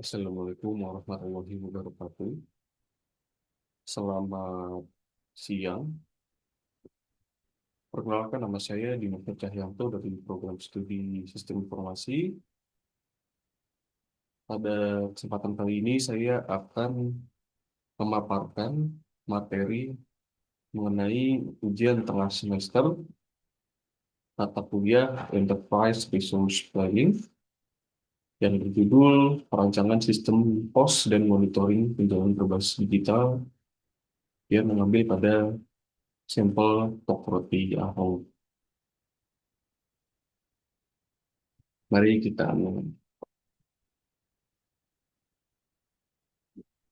Assalamualaikum warahmatullahi wabarakatuh. Selamat siang. Perkenalkan, nama saya Dimas Cahyanto dari program studi Sistem Informasi. Pada kesempatan kali ini saya akan memaparkan materi mengenai ujian tengah semester mata kuliah Enterprise Resource Planning yang berjudul Perancangan Sistem Pos dan Monitoring Penjualan Berbasis Digital yang mengambil pada sampel topography Ahok. Mari kita mulai.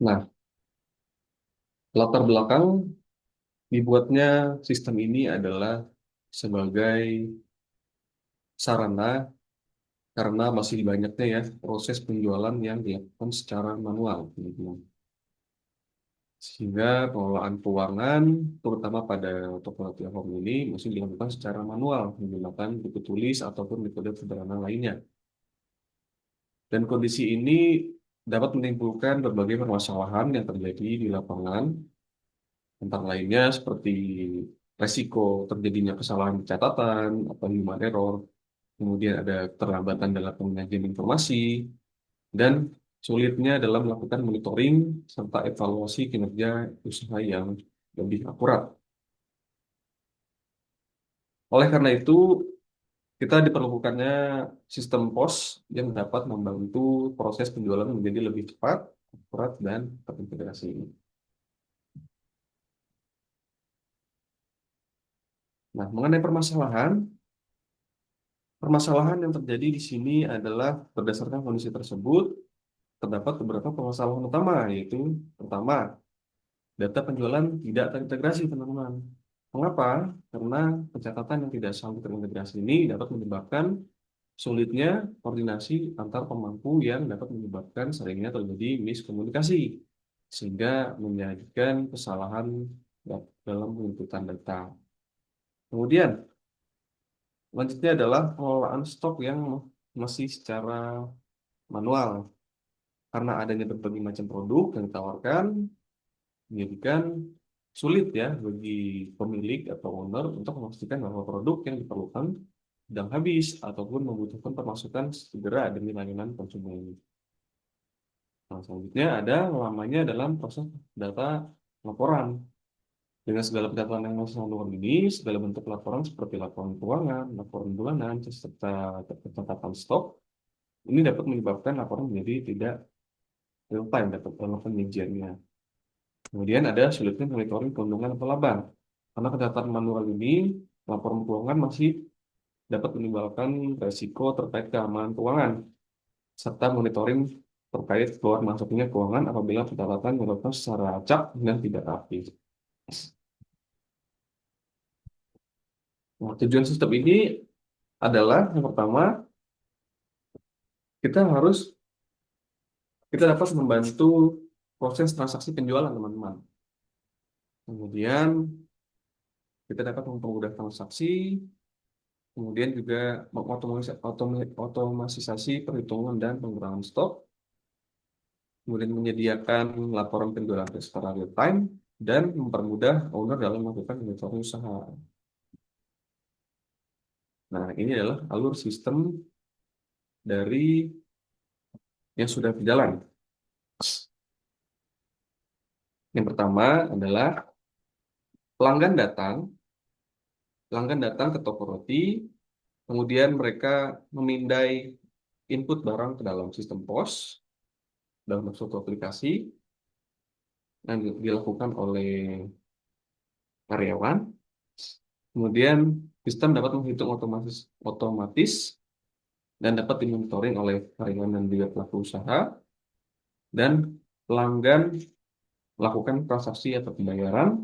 Nah, latar belakang dibuatnya sistem ini adalah sebagai sarana karena masih banyaknya ya proses penjualan yang dilakukan secara manual, teman-teman. Sehingga pengelolaan keuangan, terutama pada toko home ini, masih dilakukan secara manual menggunakan buku tulis ataupun metode sederhana lainnya. Dan kondisi ini dapat menimbulkan berbagai permasalahan yang terjadi di lapangan, tentang lainnya seperti resiko terjadinya kesalahan di catatan atau human error, kemudian ada keterlambatan dalam penyajian informasi, dan sulitnya dalam melakukan monitoring serta evaluasi kinerja usaha yang lebih akurat. Oleh karena itu, kita diperlukannya sistem POS yang dapat membantu proses penjualan menjadi lebih cepat, akurat, dan terintegrasi. Nah, mengenai permasalahan, permasalahan yang terjadi di sini adalah berdasarkan kondisi tersebut, terdapat beberapa permasalahan utama, yaitu pertama, data penjualan tidak terintegrasi, teman-teman. Mengapa? Karena pencatatan yang tidak selalu terintegrasi ini dapat menyebabkan sulitnya koordinasi antar pemangku yang dapat menyebabkan seringnya terjadi miskomunikasi, sehingga menjadikan kesalahan dalam penginputan data. Kemudian, selanjutnya adalah pengelolaan stok yang masih secara manual. Karena adanya berbagai macam produk yang ditawarkan, menjadikan sulit ya bagi pemilik atau owner untuk memastikan bahwa produk yang diperlukan sedang habis ataupun membutuhkan pemasukan segera demi layanan konsumen. Nah, selanjutnya ada lamanya dalam proses data laporan. Dengan segala pencatatan yang masih manual ini, segala bentuk laporan seperti laporan keuangan, laporan bulanan, serta catatan stok, ini dapat menyebabkan laporan menjadi tidak real time dapat dalam penyajiannya. Kemudian ada sulitnya monitoring keuntungan atau laba. Karena catatan manual ini, laporan keuangan masih dapat menimbulkan resiko terkait keamanan keuangan, serta monitoring terkait keluar masuknya keuangan apabila pencatatan dilakukan secara acak dan tidak rapi. Nah, tujuan sistem ini adalah yang pertama, kita harus kita dapat membantu proses transaksi penjualan, teman-teman. Kemudian kita dapat mempermudah transaksi. Kemudian juga otomatisasi perhitungan dan pengurangan stok, kemudian menyediakan laporan penjualan secara real time, dan mempermudah owner dalam melakukan monitoring usaha. Nah, ini adalah alur sistem dari yang sudah berjalan. Yang pertama adalah pelanggan datang, ke toko roti, kemudian mereka memindai input barang ke dalam sistem POS dalam suatu aplikasi yang dilakukan oleh karyawan. Kemudian sistem dapat menghitung otomatis dan dapat dimonitoring oleh karyawan dan juga pelaku usaha, dan pelanggan melakukan transaksi atau pembayaran.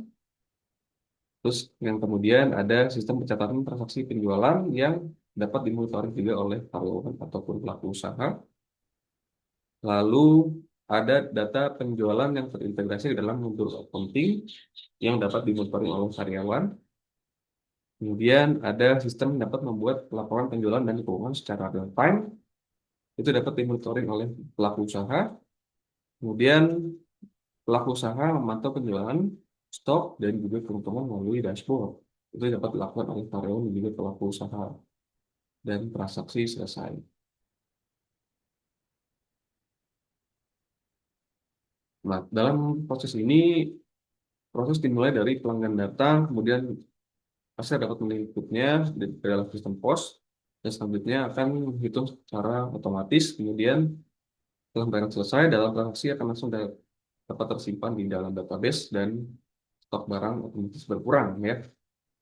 Terus yang kemudian ada sistem pencatatan transaksi penjualan yang dapat dimonitoring juga oleh karyawan ataupun pelaku usaha. Lalu ada data penjualan yang terintegrasi ke dalam modul accounting yang dapat dimonitoring oleh karyawan. Kemudian ada sistem yang dapat membuat laporan penjualan dan keuangan secara real time. itu dapat dimonitoring oleh pelaku usaha. Kemudian pelaku usaha memantau penjualan, stok, dan juga keuntungan melalui dashboard. Itu dapat dilakukan oleh karyawan dan juga pelaku usaha dan transaksi selesai. Nah, dalam proses ini, proses dimulai dari pelanggan datang, kemudian pasar dapat meliputnya di dalam sistem pos, dan selanjutnya akan menghitung secara otomatis. Kemudian setelah barang selesai, dalam transaksi akan langsung dapat tersimpan di dalam database dan stok barang otomatis berkurang ya.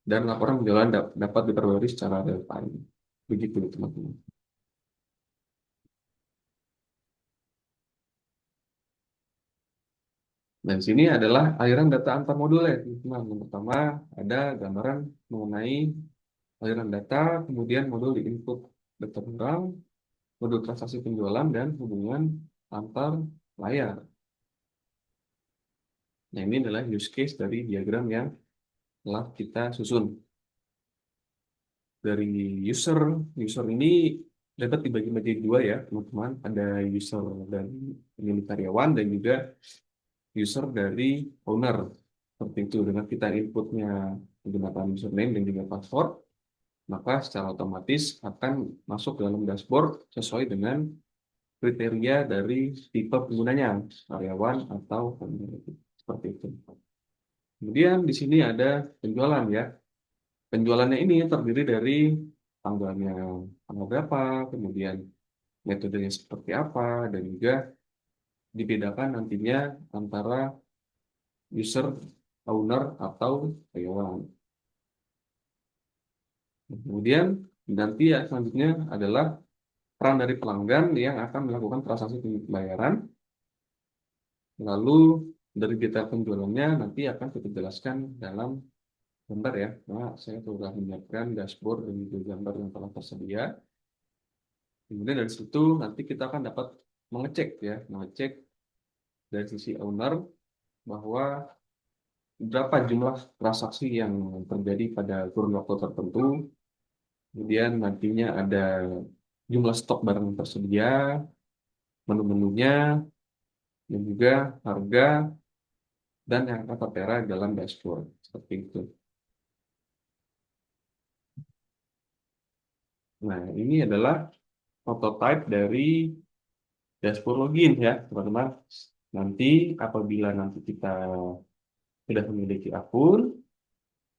Dan laporan penjualan dapat diperbarui secara real time. Begitu teman-teman. Dan sini adalah aliran data antar modul ya teman-teman. Yang pertama ada gambaran mengenai aliran data, kemudian modul di input data barang, modul transaksi penjualan, dan hubungan antar layar. Nah, ini adalah use case dari diagram yang telah kita susun. Dari user, user ini dapat dibagi menjadi dua ya, teman-teman. Ada user dari pemilik karyawan dan juga user dari owner. Seperti itu, dengan kita inputnya menggunakan username dan juga password, maka secara otomatis akan masuk ke dalam dashboard sesuai dengan kriteria dari tipe penggunanya, karyawan atau pemilik. Seperti itu. Kemudian di sini ada penjualan ya. Penjualannya ini terdiri dari tanggalnya tanggal berapa, kemudian metodenya seperti apa, dan juga dibedakan nantinya antara user, owner, atau karyawan. Kemudian nanti ya, selanjutnya adalah peran dari pelanggan yang akan melakukan transaksi pembayaran. Lalu dari detail penjualannya nanti akan kita jelaskan dalam gambar ya. Nah, saya sudah menyiapkan dashboard dan juga gambar yang telah tersedia. Kemudian dari situ nanti kita akan dapat mengecek ya, mengecek dari sisi owner bahwa berapa jumlah transaksi yang terjadi pada kurun waktu tertentu. Kemudian nantinya ada jumlah stok barang yang tersedia, menu-menunya, dan juga harga dan yang akan tertera dalam dashboard. Seperti itu. Nah, ini adalah prototype dari dashboard login ya, teman-teman. Nanti apabila nanti kita sudah memiliki akun,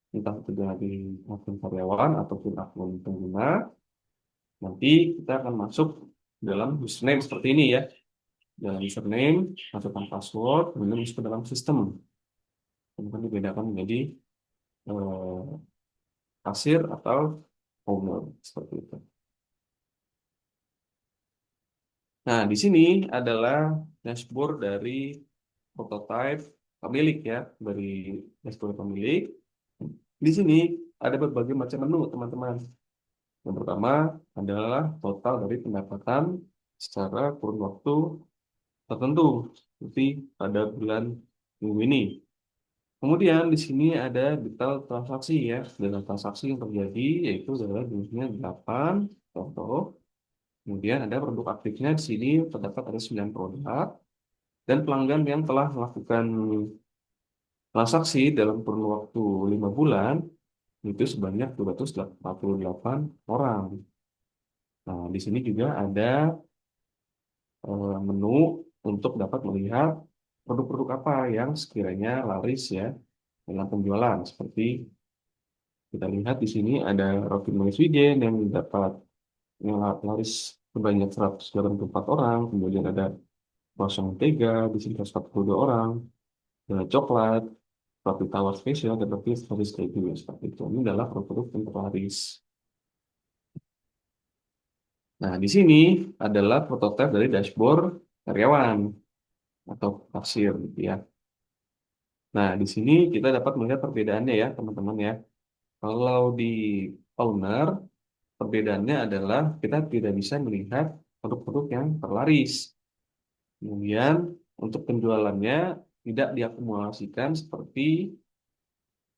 entah itu dari akun karyawan ataupun akun pengguna, nanti kita akan masuk dalam username seperti ini ya. Dalam username, masukkan password, kemudian masuk ke dalam sistem. Kemudian dibedakan menjadi eh, kasir atau owner seperti itu. Nah, di sini adalah dashboard dari prototype pemilik ya, dari dashboard pemilik. Di sini ada berbagai macam menu, teman-teman. Yang pertama adalah total dari pendapatan secara kurun waktu tertentu, seperti pada bulan minggu ini. Kemudian di sini ada detail transaksi ya, detail transaksi yang terjadi yaitu adalah jumlahnya 8 contoh. Kemudian ada produk aktifnya di sini terdapat ada 9 produk dan pelanggan yang telah melakukan transaksi dalam kurun waktu 5 bulan itu sebanyak 248 orang. Nah, di sini juga ada menu untuk dapat melihat produk-produk apa yang sekiranya laris ya dalam penjualan. Seperti kita lihat di sini ada roti manis wijen yang dapat yang laris sebanyak 184 orang. Kemudian ada croissant mentega di sini 142 orang. Ada coklat, roti tawar spesial, dan roti laris keju ya, seperti itu. Ini adalah produk-produk yang terlaris. Nah, di sini adalah prototipe dari dashboard karyawan atau kasir gitu ya. Nah, di sini kita dapat melihat perbedaannya ya, teman-teman ya. Kalau di owner, perbedaannya adalah kita tidak bisa melihat produk-produk yang terlaris. Kemudian, untuk penjualannya tidak diakumulasikan seperti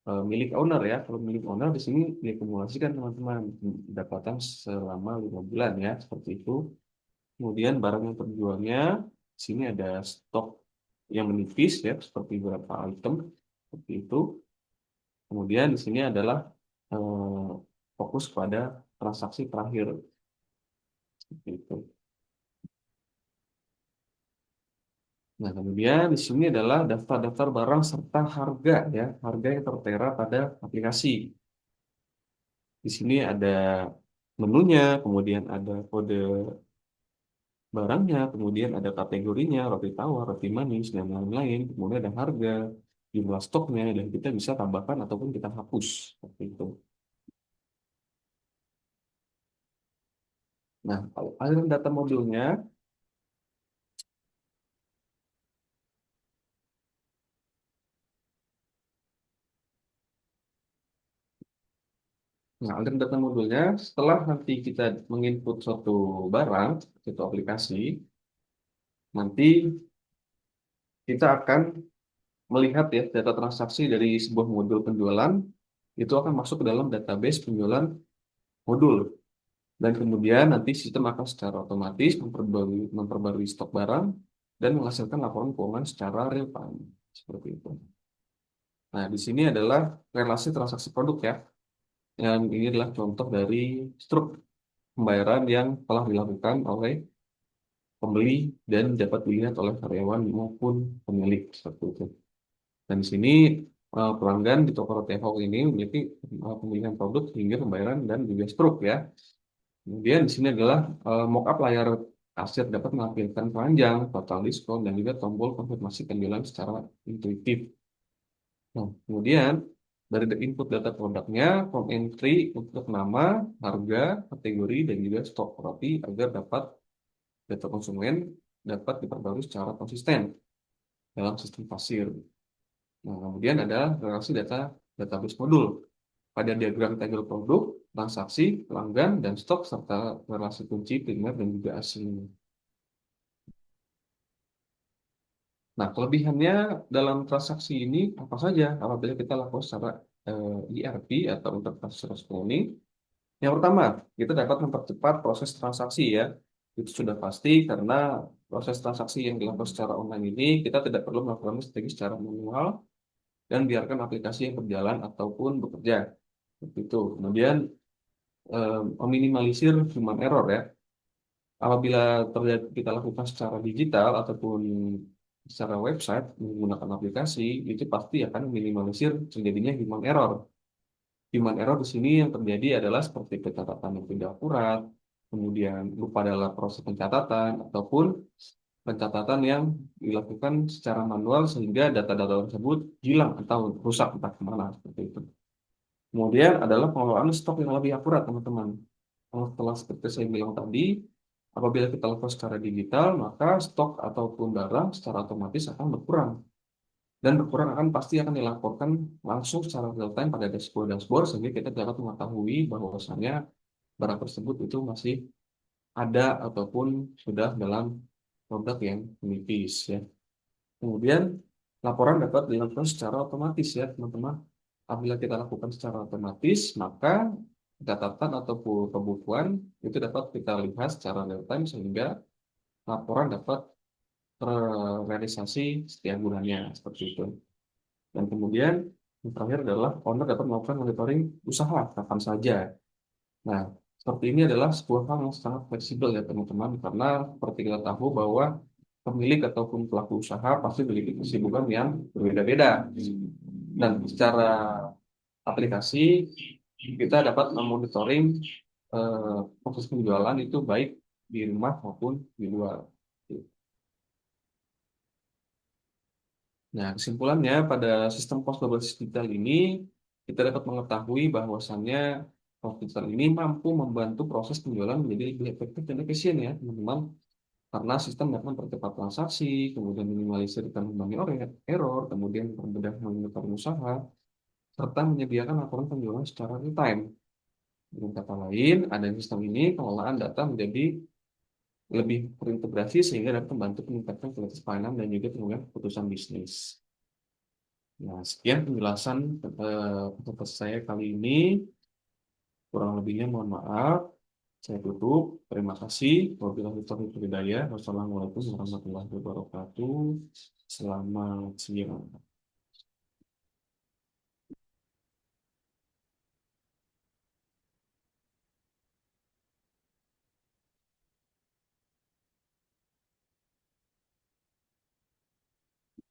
milik owner ya. Kalau milik owner di sini diakumulasikan teman-teman pendapatan selama 5 bulan ya, seperti itu. kemudian barang yang terjualnya, di sini ada stok yang menipis ya, seperti beberapa item, seperti itu. Kemudian di sini adalah eh, fokus pada transaksi terakhir, seperti itu. Nah, kemudian di sini adalah daftar-daftar barang serta harga ya, harga yang tertera pada aplikasi. Di sini ada menunya, kemudian ada kode barangnya, kemudian ada kategorinya, roti tawar, roti manis, dan lain-lain. Kemudian ada harga, jumlah stoknya, dan kita bisa tambahkan ataupun kita hapus. Seperti itu. Nah, kalau aliran data modulnya, nah, aliran data modulnya setelah nanti kita menginput suatu barang, suatu aplikasi, nanti kita akan melihat ya data transaksi dari sebuah modul penjualan itu akan masuk ke dalam database penjualan modul. Dan kemudian nanti sistem akan secara otomatis memperbarui stok barang dan menghasilkan laporan keuangan secara real time. Seperti itu. Nah, di sini adalah relasi transaksi produk ya. Dan ini adalah contoh dari struk pembayaran yang telah dilakukan oleh pembeli dan dapat dilihat oleh karyawan maupun pemilik. Seperti itu. Dan di sini pelanggan di toko roti Hawk ini memiliki pemilihan produk hingga pembayaran dan juga struk ya. Kemudian di sini adalah mockup layar kasir dapat menampilkan keranjang, total diskon, dan juga tombol konfirmasi penjualan secara intuitif. Nah, kemudian dari input data produknya, form entry untuk nama, harga, kategori, dan juga stok roti agar dapat data konsumen dapat diperbarui secara konsisten dalam sistem pasir. Nah, kemudian ada relasi data database modul. Pada diagram tabel produk, transaksi, pelanggan, dan stok, serta relasi kunci primer dan juga asing. Nah, kelebihannya dalam transaksi ini apa saja apabila kita lakukan secara ERP atau Enterprise Resource Planning. Yang pertama, kita dapat mempercepat proses transaksi ya. Itu sudah pasti karena proses transaksi yang dilakukan secara online ini kita tidak perlu melakukan strategi secara manual dan biarkan aplikasi yang berjalan ataupun bekerja. Seperti itu. Kemudian meminimalisir human error ya. Apabila terjadi kita lakukan secara digital ataupun secara website menggunakan aplikasi, itu pasti akan meminimalisir terjadinya human error. Human error di sini yang terjadi adalah seperti pencatatan yang tidak akurat, kemudian lupa dalam proses pencatatan, ataupun pencatatan yang dilakukan secara manual sehingga data-data tersebut hilang atau rusak entah kemana seperti itu. Kemudian adalah pengelolaan stok yang lebih akurat, teman-teman. Setelah seperti saya bilang tadi, apabila kita lakukan secara digital, maka stok ataupun barang secara otomatis akan berkurang. Dan berkurang akan pasti akan dilaporkan langsung secara real time pada dashboard sehingga kita dapat mengetahui bahwasannya barang tersebut itu masih ada ataupun sudah dalam produk yang menipis ya. Kemudian laporan dapat dilakukan secara otomatis ya teman-teman. Apabila kita lakukan secara otomatis, maka catatan ataupun kebutuhan itu dapat kita lihat secara real time sehingga laporan dapat terrealisasi setiap bulannya seperti itu. Dan kemudian yang terakhir adalah owner dapat melakukan monitoring usaha kapan saja. Nah, seperti ini adalah sebuah hal yang sangat fleksibel ya teman-teman, karena seperti kita tahu bahwa pemilik ataupun pelaku usaha pasti memiliki kesibukan yang berbeda-beda. Dan secara aplikasi kita dapat memonitoring proses penjualan itu baik di rumah maupun di luar. Nah, kesimpulannya pada sistem pos berbasis digital ini kita dapat mengetahui bahwasannya pos digital ini mampu membantu proses penjualan menjadi lebih efektif dan efisien ya, teman-teman. Karena sistem dapat mempercepat transaksi, kemudian minimalisir dan mengurangi error, kemudian mempermudah monitoring usaha, serta menyediakan laporan penjualan secara real time. Dengan kata lain, ada sistem ini pengelolaan data menjadi lebih terintegrasi sehingga dapat membantu meningkatkan kualitas pelayanan dan juga pengambilan keputusan bisnis. Nah, sekian penjelasan untuk saya kali ini. Kurang lebihnya mohon maaf. Saya tutup. Terima kasih. Wabillahi taufiq wal hidayah. Wassalamualaikum warahmatullahi wabarakatuh. Selamat siang.